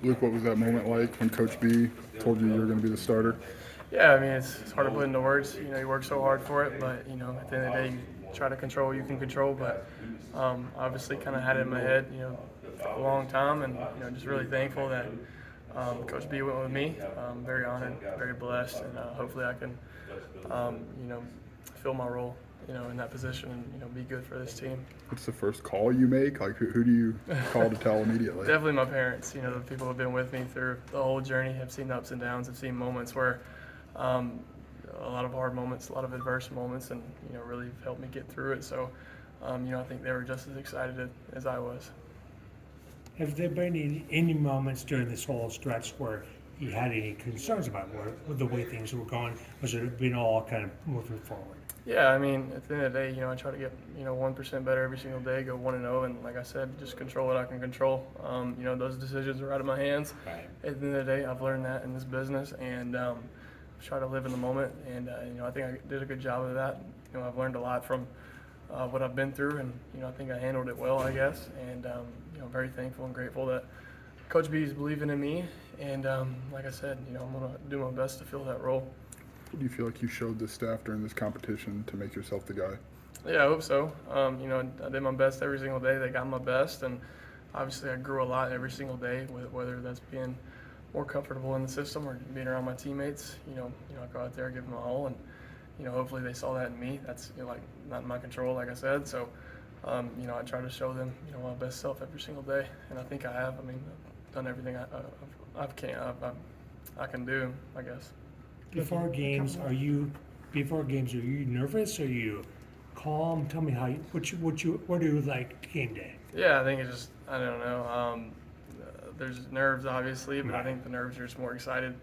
Luke, what was that moment like when Coach B told you were going to be the starter? Yeah, I mean, it's hard to put into words. You work so hard for it, but, at the end of the day, you try to control what you can control. But obviously kind of had it in my head, a long time. And, just really thankful that Coach B went with me. Very honored, very blessed. And hopefully I can, fill my role, in that position and, be good for this team. What's the first call you make? Like, who do you call to tell immediately? Definitely my parents. The people who have been with me through the whole journey, have seen the ups and downs, have seen moments where um, a lot of hard moments, a lot of adverse moments, and really helped me get through it. So, I think they were just as excited as I was. Have there been any moments during this whole stretch where you had any concerns about the way things were going? Was it been all kind of moving forward? Yeah, I mean, at the end of the day, I try to get 1% better every single day, go 1-0, and like I said, just control what I can control. Those decisions are out of my hands. Right. At the end of the day, I've learned that in this business, and try to live in the moment. And I think I did a good job of that. I've learned a lot from what I've been through, and I think I handled it well, I guess. And very thankful and grateful that Coach B is believing in me. And like I said, I'm gonna do my best to fill that role. Do you feel like you showed the staff during this competition to make yourself the guy? Yeah, I hope so. I did my best every single day. They got my best, and obviously I grew a lot every single day, whether that's being more comfortable in the system or being around my teammates. I go out there, give them a all, and hopefully they saw that in me. That's like not in my control, like I said. So, I try to show them my best self every single day, and I think I have. I mean, I've done everything I can do, I guess. Before games, are you nervous? Are you calm? Tell me what do you like game day? Yeah, I think it's just I don't know. There's nerves obviously, but I Right. think the nerves are just more excited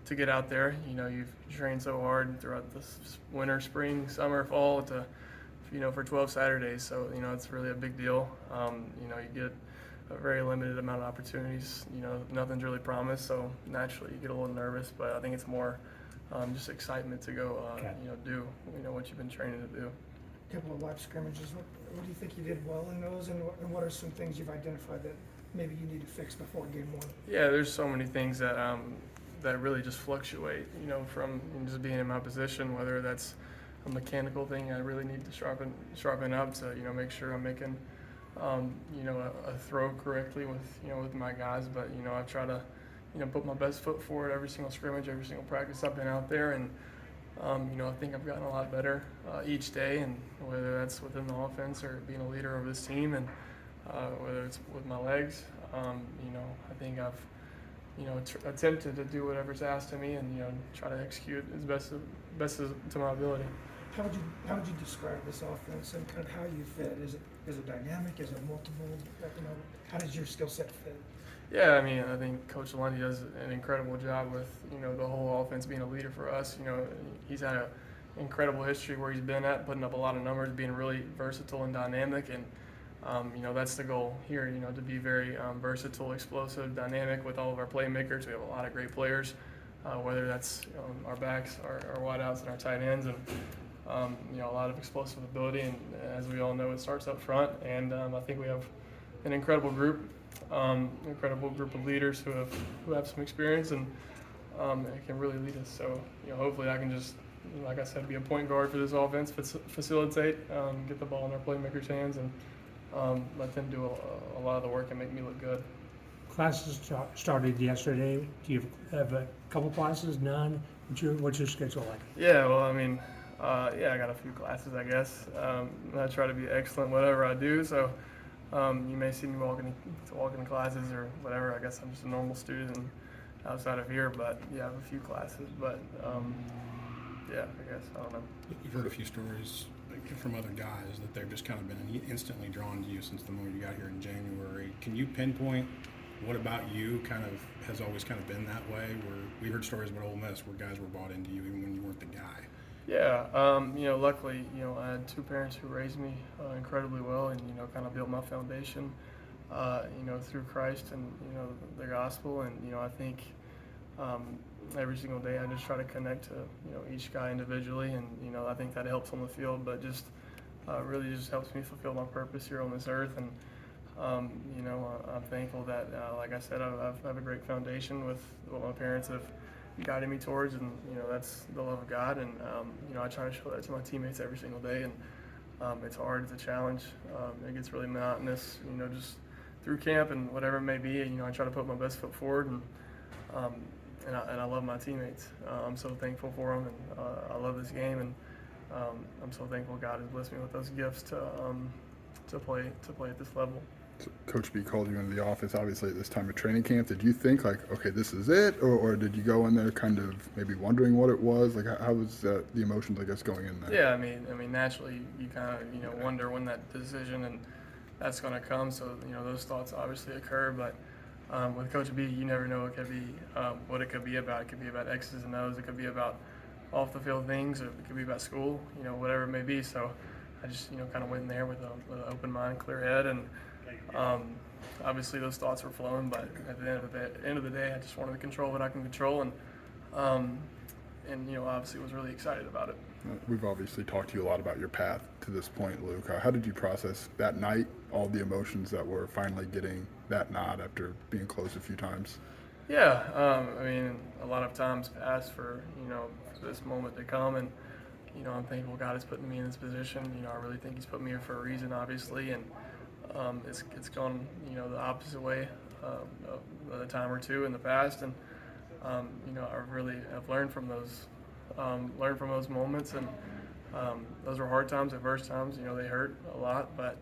to get out there. You've trained so hard throughout this winter, spring, summer, fall for 12 Saturdays. So it's really a big deal. You get a very limited amount of opportunities. Nothing's really promised, so naturally you get a little nervous. But I think it's more just excitement to go, Okay. do what you've been training to do. A couple of live scrimmages. What do you think you did well in those, and what are some things you've identified that maybe you need to fix before game one? Yeah, there's so many things that that really just fluctuate. From just being in my position, whether that's a mechanical thing I really need to sharpen up to make sure I'm making a throw correctly with my guys. But I try to put my best foot forward every single scrimmage, every single practice I've been out there, and I think I've gotten a lot better each day, and whether that's within the offense or being a leader of this team, and whether it's with my legs, I think I've attempted to do whatever's asked of me, and try to execute as best as to my ability. How would you describe this offense and kind of how you fit? Is it dynamic? Is it multiple? How does your skill set fit? Yeah, I mean, I think Coach Lundy does an incredible job with the whole offense being a leader for us. He's had an incredible history where he's been at, putting up a lot of numbers, being really versatile and dynamic, and that's the goal here. To be very versatile, explosive, dynamic with all of our playmakers. We have a lot of great players, whether that's our backs, our wideouts, and our tight ends, and a lot of explosive ability. And as we all know, it starts up front, and I think we have an incredible group of leaders who have some experience and can really lead us. So hopefully I can just, like I said, be a point guard for this offense, facilitate, get the ball in our playmakers' hands, and let them do a lot of the work and make me look good. Classes started yesterday. Do you have a couple classes? None? What's your schedule like? Yeah, well, I mean, I got a few classes, I guess. I try to be excellent whatever I do, so you may see me walking to classes or whatever. I guess I'm just a normal student outside of here, but yeah, I have a few classes. But I guess I don't know. You've heard a few stories from other guys that they've just kind of been instantly drawn to you since the moment you got here in January. Can you pinpoint what about you kind of has always kind of been that way? Where we heard stories about Ole Miss where guys were bought into you even when you weren't the guy. Yeah, luckily, I had two parents who raised me incredibly well, and kind of built my foundation, through Christ and the gospel, and I think every single day I just try to connect to each guy individually, and I think that helps on the field, but just really just helps me fulfill my purpose here on this earth, and You know, I'm thankful that, like I said, I have a great foundation with what my parents have guided me towards, and you know, that's the love of God. And you know, I try to show that to my teammates every single day. And it's hard, it's a challenge. It gets really monotonous, you know, just through camp and whatever it may be. You know, I try to put my best foot forward, and I love my teammates. I'm so thankful for them, and I love this game, and I'm so thankful God has blessed me with those gifts to play at this level. So Coach B called you into the office, obviously, at this time of training camp. Did you think, like, okay, this is it? Or did you go in there kind of maybe wondering what it was? Like, how was the emotions, I guess, going in there? Yeah, I mean, naturally, you kind of, you know, wonder when that decision and that's going to come. So, you know, those thoughts obviously occur. But with Coach B, you never know what it could be about. It could be about X's and O's. It could be about off the field things, or it could be about school. You know, whatever it may be. So, I just, you know, kind of went in there with an open mind, clear head, and obviously those thoughts were flowing. But at the end of the day, I just wanted to control what I can control, and you know, obviously was really excited about it. We've obviously talked to you a lot about your path to this point, Luke. How did you process that night, all the emotions that were finally getting that nod after being close a few times? Yeah, I mean, a lot of times passed for, you know, for this moment to come, and you know, I'm thankful God is putting me in this position. You know, I really think He's put me here for a reason, obviously, and it's gone, you know, the opposite way a time or two in the past, and you know, I really have learned from those moments, and those were hard times, adverse times. You know, they hurt a lot, but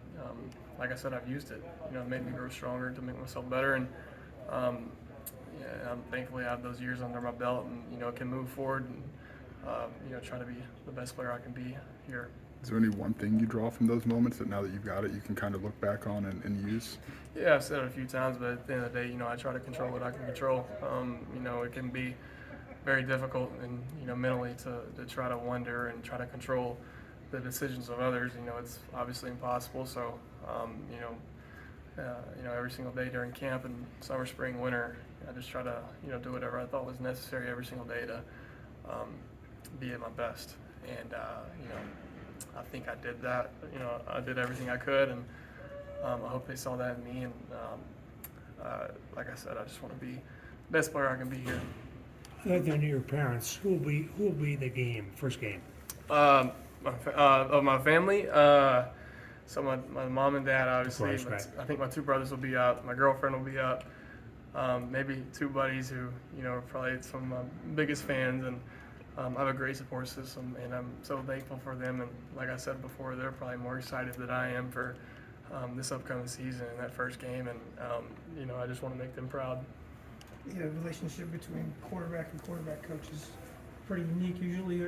like I said, I've used it. You know, it made me grow stronger to make myself better, and yeah, I'm thankfully I have those years under my belt, and you know, can move forward and you know, try to be the best player I can be here. Is there any one thing you draw from those moments that now that you've got it, you can kind of look back on and use? Yeah, I've said it a few times, but at the end of the day, you know, I try to control what I can control. You know, it can be very difficult, and you know, mentally to try to wonder and try to control the decisions of others. You know, it's obviously impossible. So, you know, every single day during camp and summer, spring, winter, I just try to, you know, do whatever I thought was necessary every single day to be at my best. And you know, I think I did that. You know, I did everything I could, and I hope they saw that in me. And like I said, I just want to be the best player I can be here. Other than your parents, who will be the first game? Of my family, so my mom and dad, obviously. Of course, I think my two brothers will be up. My girlfriend will be up. Maybe two buddies who, you know, are probably some of my biggest fans, and I have a great support system, and I'm so thankful for them. And like I said before, they're probably more excited than I am for this upcoming season and that first game. And you know, I just want to make them proud. The relationship between quarterback and quarterback coach is pretty unique. Usually,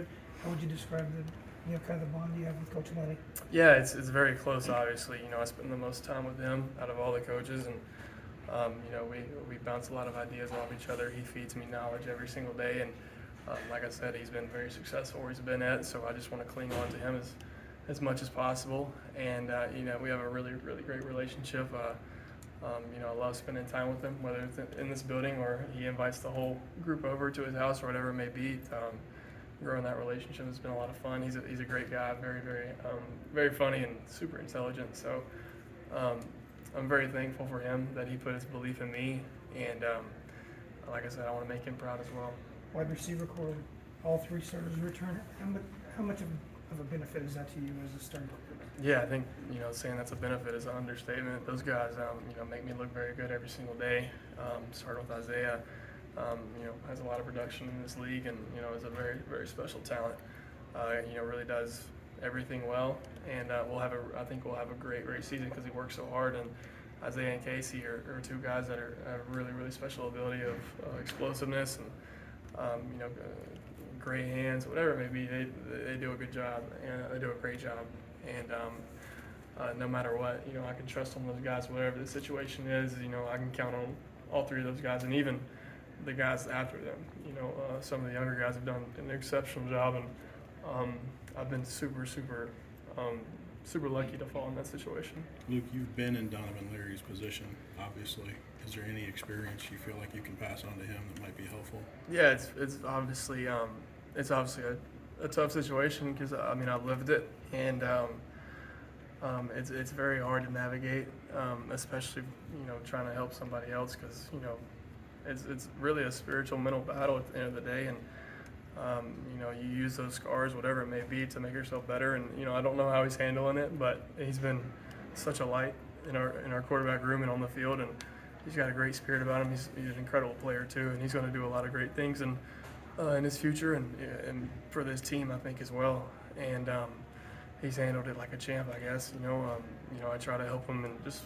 how would you describe the, you know, kind of the bond you have with Coach Lenny? Yeah, it's very close. Obviously, you know, I spend the most time with him out of all the coaches, and you know, we bounce a lot of ideas off each other. He feeds me knowledge every single day, and like I said, he's been very successful where he's been at. So I just want to cling on to him as much as possible. And you know, we have a really great relationship. You know, I love spending time with him, whether it's in this building or he invites the whole group over to his house or whatever it may be. Growing that relationship has been a lot of fun. He's a great guy, very funny and super intelligent. So I'm very thankful for him that he put his belief in me, and like I said, I want to make him proud as well. Wide receiver core, all three starters return. How much of a benefit is that to you as a starter? Yeah, I think, you know, saying that's a benefit is an understatement. Those guys, you know, make me look very good every single day. Starting with Isaiah, you know, has a lot of production in this league, and you know, is a very special talent. You know, really does everything well, and I think we'll have a great season because he works so hard. And Isaiah and Casey are two guys that have really special ability of explosiveness and you know, great hands, whatever it may be. They do a good job, and they do a great job. And no matter what, you know, I can trust on those guys, whatever the situation is. You know, I can count on all three of those guys, and even the guys after them. You know, some of the younger guys have done an exceptional job, and I've been super lucky to fall in that situation. Luke, you've been in Donovan Leary's position, obviously. Is there any experience you feel like you can pass on to him that might be helpful? Yeah, it's obviously a tough situation because I mean, I've lived it, and it's very hard to navigate. especially, you know, trying to help somebody else because, you know, it's really a spiritual, mental battle at the end of the day. And, you know, you use those scars, whatever it may be, to make yourself better. And, you know, I don't know how he's handling it, but he's been such a light in our quarterback room and on the field. And he's got a great spirit about him. He's an incredible player, too. And he's going to do a lot of great things in his future and for this team, I think, as well. And he's handled it like a champ, I guess. You know, I try to help him and just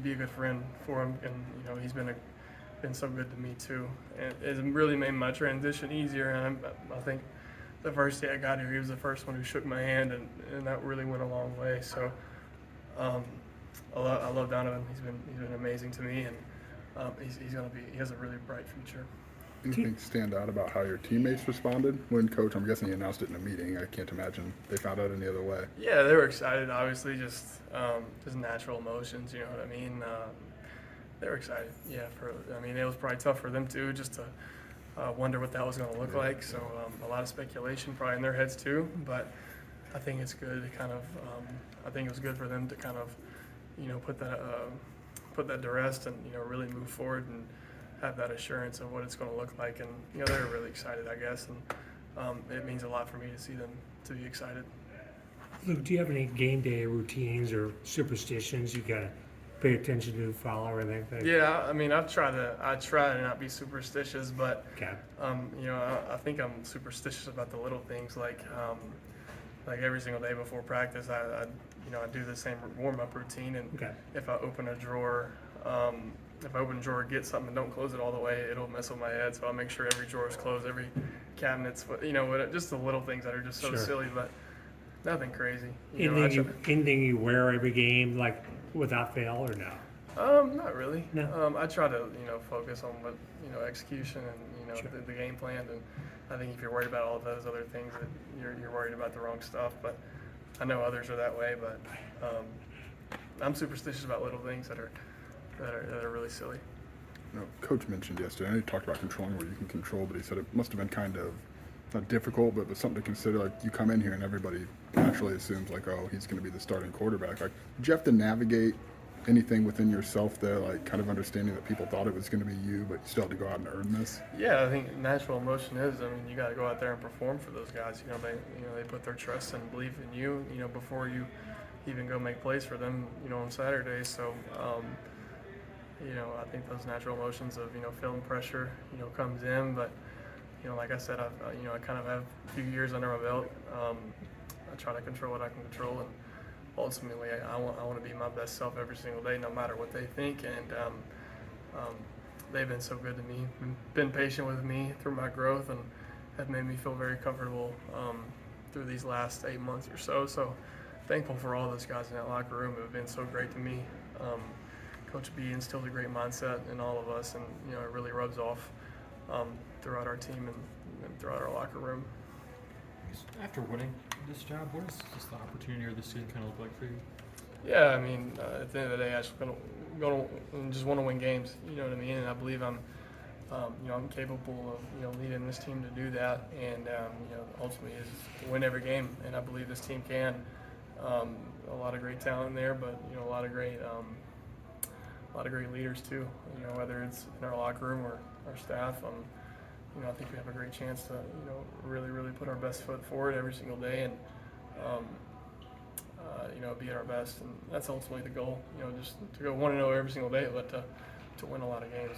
be a good friend for him. And, you know, he's been so good to me too, and it's really made my transition easier. And I think the first day I got here, he was the first one who shook my hand, and that really went a long way. So I love Donovan. He's been amazing to me, and he has a really bright future. Anything stand out about how your teammates responded when Coach, I'm guessing he announced it in a meeting. I can't imagine they found out any other way. Yeah, they were excited, obviously, just natural emotions, you know what I mean? They were excited, yeah. It was probably tough for them too, just to wonder what that was going to look like. So a lot of speculation probably in their heads too. But I think it's good to kind of. I think it was good for them to kind of, you know, put that to rest and, you know, really move forward and have that assurance of what it's going to look like. And, you know, they were really excited, I guess, and it means a lot for me to see them to be excited. Luke, do you have any game day routines or superstitions you gotta pay attention to, follow, or anything? Yeah, I mean, I try to not be superstitious, but Okay. you know, I think I'm superstitious about the little things, like every single day before practice, I do the same warm-up routine, and Okay. if I open a drawer, get something and don't close it all the way, it'll mess with my head. So I'll make sure every drawer is closed, every cabinet's, you know, just the little things that are just so Sure. silly, but nothing crazy. You know, Anything you wear every game, like without fail, or no? Not really. No. I try to, you know, focus on what, you know, execution and, you know, Sure. the game plan. And I think if you're worried about all of those other things, that you're worried about the wrong stuff. But I know others are that way. But I'm superstitious about little things that are really silly. You know, Coach mentioned yesterday, I know he talked about controlling what you can control, but he said it must have been kind of, not difficult, but something to consider. Like, you come in here and everybody naturally assumes, like, oh, he's going to be the starting quarterback. Like, did you have to navigate anything within yourself there, like kind of understanding that people thought it was going to be you, but you still had to go out and earn this? Yeah, I think natural emotion is, I mean, you got to go out there and perform for those guys. You know, they put their trust and belief in you, you know, before you even go make plays for them, you know, on Saturdays. So, you know, I think those natural emotions of, you know, feeling pressure, you know, comes in. But, you know, like I said, I kind of have a few years under my belt. I try to control what I can control, and ultimately, I want to be my best self every single day, no matter what they think. And they've been so good to me, been patient with me through my growth, and have made me feel very comfortable through these last 8 months or so. So thankful for all those guys in that locker room who have been so great to me. Coach B instilled a great mindset in all of us, and, you know, it really rubs off throughout our team and throughout our locker room. After winning this job, what does this the opportunity or the season kind of look like for you? Yeah, I mean, at the end of the day, I just just want to win games. You know what I mean? And I believe I'm capable of, you know, leading this team to do that. And you know, ultimately is to win every game. And I believe this team can. A lot of great talent there, but, you know, a lot of great leaders too. You know, whether it's in our locker room or our staff. You know, I think we have a great chance to, you know, really, really put our best foot forward every single day, and you know, be at our best. And that's ultimately the goal. You know, just to go 1-0 every single day, but to win a lot of games.